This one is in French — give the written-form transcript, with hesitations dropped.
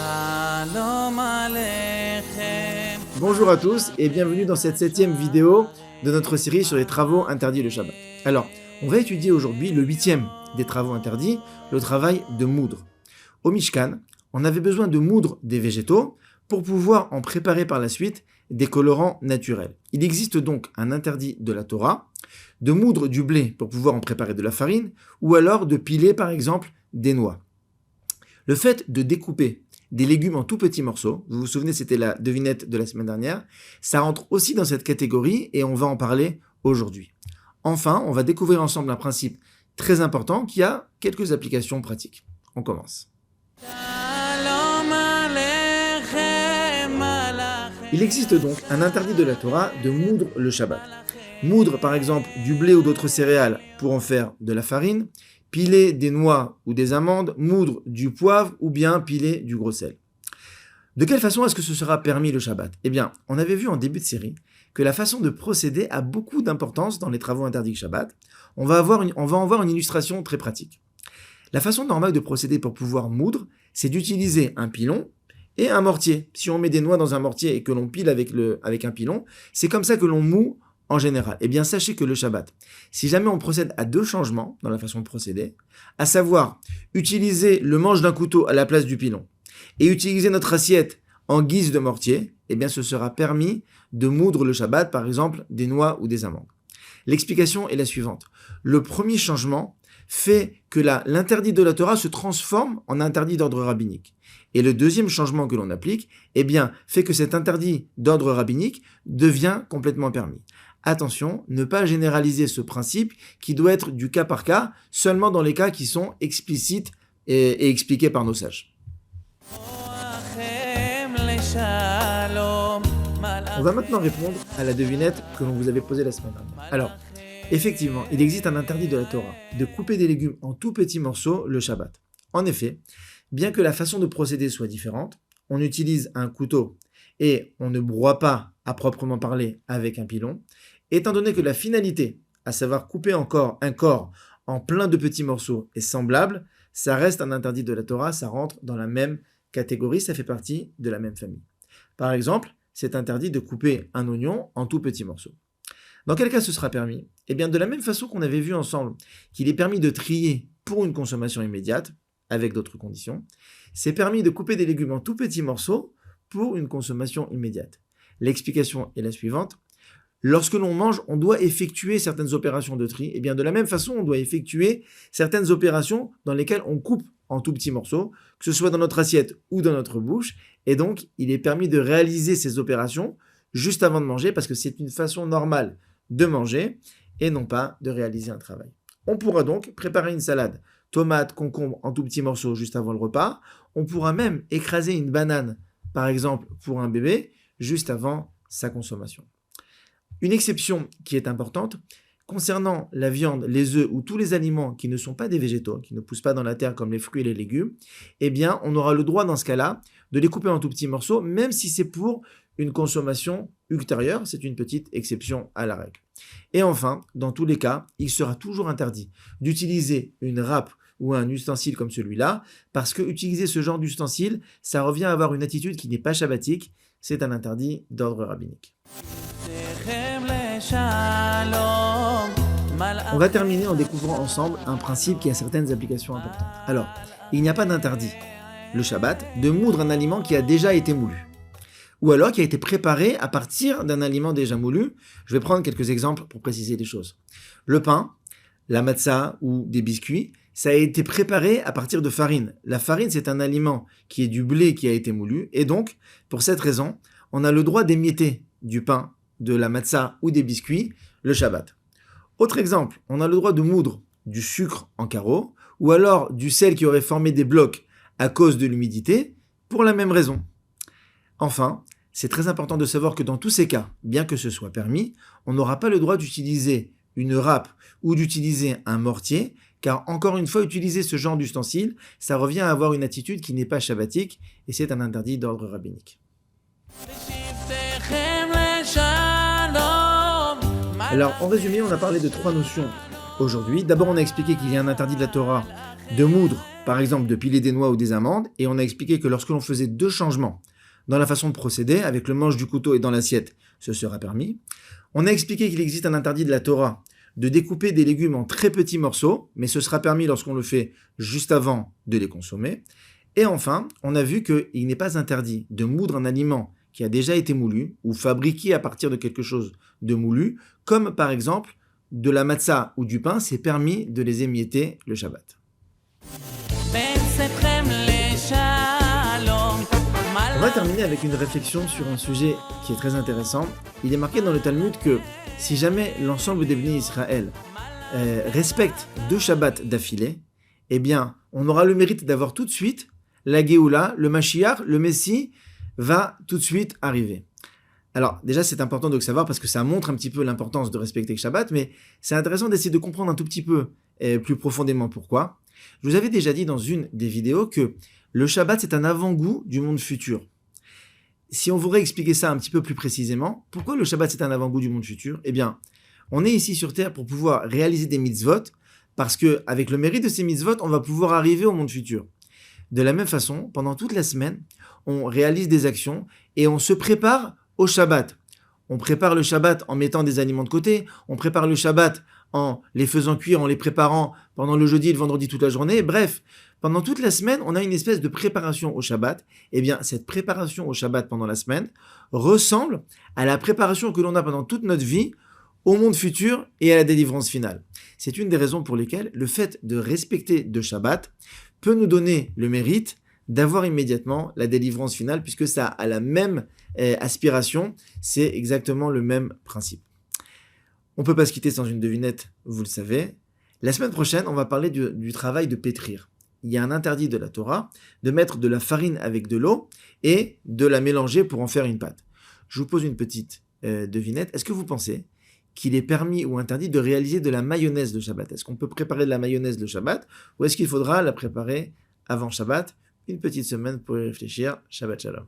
Shalom Aleichem. Bonjour à tous et bienvenue dans cette 7e vidéo de notre série sur les travaux interdits le Shabbat. Alors, on va étudier aujourd'hui le 8e des travaux interdits, le travail de moudre. Au Mishkan, on avait besoin de moudre des végétaux pour pouvoir en préparer par la suite des colorants naturels. Il existe donc un interdit de la Torah de moudre du blé pour pouvoir en préparer de la farine ou alors de piler par exemple des noix. Le fait de découper des légumes en tout petits morceaux, vous vous souvenez, c'était la devinette de la semaine dernière, ça rentre aussi dans cette catégorie et on va en parler aujourd'hui. Enfin, on va découvrir ensemble un principe très important qui a quelques applications pratiques. On commence. Shalom Aleichem, Aleichem. Il existe donc un interdit de la Torah de moudre le Shabbat. Moudre par exemple du blé ou d'autres céréales pour en faire de la farine, piler des noix ou des amandes, moudre du poivre ou bien piler du gros sel. De quelle façon est-ce que ce sera permis le Shabbat ? Eh bien, on avait vu en début de série que la façon de procéder a beaucoup d'importance dans les travaux interdits le Shabbat. On va en voir une illustration très pratique. La façon normale de procéder pour pouvoir moudre, c'est d'utiliser un pilon et un mortier. Si on met des noix dans un mortier et que l'on pile avec un pilon, c'est comme ça que l'on moud en général. Eh bien, sachez que le Shabbat, si jamais on procède à deux changements dans la façon de procéder, à savoir utiliser le manche d'un couteau à la place du pilon et utiliser notre assiette en guise de mortier, eh bien, ce sera permis de moudre le Shabbat, par exemple, des noix ou des amandes. L'explication est la suivante. Le premier changement fait que l'interdit de la Torah se transforme en interdit d'ordre rabbinique. Et le deuxième changement que l'on applique, eh bien, fait que cet interdit d'ordre rabbinique devient complètement permis. Attention, ne pas généraliser ce principe qui doit être du cas par cas, seulement dans les cas qui sont explicites et expliqués par nos sages. On va maintenant répondre à la devinette que l'on vous avait posée la semaine dernière. Alors, effectivement, il existe un interdit de la Torah de couper des légumes en tout petits morceaux le Shabbat. En effet, bien que la façon de procéder soit différente, on utilise un couteau et on ne broie pas à proprement parler avec un pilon, étant donné que la finalité, à savoir couper encore un corps en plein de petits morceaux, est semblable, ça reste un interdit de la Torah, ça rentre dans la même catégorie, ça fait partie de la même famille. Par exemple, c'est interdit de couper un oignon en tout petits morceaux. Dans quel cas ce sera permis ? Eh bien, de la même façon qu'on avait vu ensemble qu'il est permis de trier pour une consommation immédiate, avec d'autres conditions, c'est permis de couper des légumes en tout petits morceaux pour une consommation immédiate. L'explication est la suivante. Lorsque l'on mange, on doit effectuer certaines opérations de tri. Et bien de la même façon, on doit effectuer certaines opérations dans lesquelles on coupe en tout petits morceaux, que ce soit dans notre assiette ou dans notre bouche. Et donc, il est permis de réaliser ces opérations juste avant de manger parce que c'est une façon normale de manger et non pas de réaliser un travail. On pourra donc préparer une salade, tomates, concombres en tout petits morceaux juste avant le repas. On pourra même écraser une banane, par exemple pour un bébé, juste avant sa consommation. Une exception qui est importante, concernant la viande, les œufs ou tous les aliments qui ne sont pas des végétaux, qui ne poussent pas dans la terre comme les fruits et les légumes, eh bien, on aura le droit dans ce cas-là de les couper en tout petits morceaux, même si c'est pour une consommation ultérieure, c'est une petite exception à la règle. Et enfin, dans tous les cas, il sera toujours interdit d'utiliser une râpe ou un ustensile comme celui-là, parce que utiliser ce genre d'ustensile, ça revient à avoir une attitude qui n'est pas shabbatique, c'est un interdit d'ordre rabbinique. On va terminer en découvrant ensemble un principe qui a certaines applications importantes. Alors, il n'y a pas d'interdit, le Shabbat, de moudre un aliment qui a déjà été moulu, ou alors qui a été préparé à partir d'un aliment déjà moulu. Je vais prendre quelques exemples pour préciser les choses. Le pain, la matzah ou des biscuits, ça a été préparé à partir de farine. La farine, c'est un aliment qui est du blé qui a été moulu, et donc, pour cette raison, on a le droit d'émietter du pain, de la matzah ou des biscuits le Shabbat. Autre exemple, on a le droit de moudre du sucre en carreaux, ou alors du sel qui aurait formé des blocs à cause de l'humidité, pour la même raison. Enfin, c'est très important de savoir que dans tous ces cas, bien que ce soit permis, on n'aura pas le droit d'utiliser une râpe ou d'utiliser un mortier, car encore une fois, utiliser ce genre d'ustensile, ça revient à avoir une attitude qui n'est pas shabbatique, et c'est un interdit d'ordre rabbinique. Alors, en résumé, on a parlé de trois notions aujourd'hui. D'abord, on a expliqué qu'il y a un interdit de la Torah de moudre, par exemple de piler des noix ou des amandes, et on a expliqué que lorsque l'on faisait 2 changements dans la façon de procéder, avec le manche du couteau et dans l'assiette, ce sera permis. On a expliqué qu'il existe un interdit de la Torah de découper des légumes en très petits morceaux, mais ce sera permis lorsqu'on le fait juste avant de les consommer. Et enfin, on a vu qu'il n'est pas interdit de moudre un aliment qui a déjà été moulu ou fabriqué à partir de quelque chose de moulu, comme par exemple de la matzah ou du pain, c'est permis de les émietter le Shabbat. On va terminer avec une réflexion sur un sujet qui est très intéressant. Il est marqué dans le Talmud que si jamais l'ensemble des bénis Israël respecte 2 Shabbats d'affilée, eh bien, on aura le mérite d'avoir tout de suite la Géoula, le Mashiach, le Messie va tout de suite arriver. Alors, déjà, c'est important de le savoir parce que ça montre un petit peu l'importance de respecter le Shabbat, mais c'est intéressant d'essayer de comprendre un tout petit peu plus profondément pourquoi. Je vous avais déjà dit dans une des vidéos que le Shabbat, c'est un avant-goût du monde futur. Si on voudrait expliquer ça un petit peu plus précisément, pourquoi le Shabbat, c'est un avant-goût du monde futur ? Eh bien, on est ici sur Terre pour pouvoir réaliser des mitzvot, parce qu'avec le mérite de ces mitzvot, on va pouvoir arriver au monde futur. De la même façon, pendant toute la semaine, on réalise des actions et on se prépare au Shabbat. On prépare le Shabbat en mettant des aliments de côté, on prépare le Shabbat en les faisant cuire, en les préparant pendant le jeudi et le vendredi toute la journée. Bref, pendant toute la semaine, on a une espèce de préparation au Shabbat. Eh bien, cette préparation au Shabbat pendant la semaine ressemble à la préparation que l'on a pendant toute notre vie au monde futur et à la délivrance finale. C'est une des raisons pour lesquelles le fait de respecter 2 Shabbats peut nous donner le mérite d'avoir immédiatement la délivrance finale, puisque ça a la même aspiration, c'est exactement le même principe. On ne peut pas se quitter sans une devinette, vous le savez. La semaine prochaine, on va parler du travail de pétrir. Il y a un interdit de la Torah de mettre de la farine avec de l'eau et de la mélanger pour en faire une pâte. Je vous pose une petite devinette. Est-ce que vous pensez qu'il est permis ou interdit de réaliser de la mayonnaise le Shabbat ? Est-ce qu'on peut préparer de la mayonnaise le Shabbat ou est-ce qu'il faudra la préparer avant Shabbat ? Une petite semaine pour y réfléchir. Shabbat Shalom.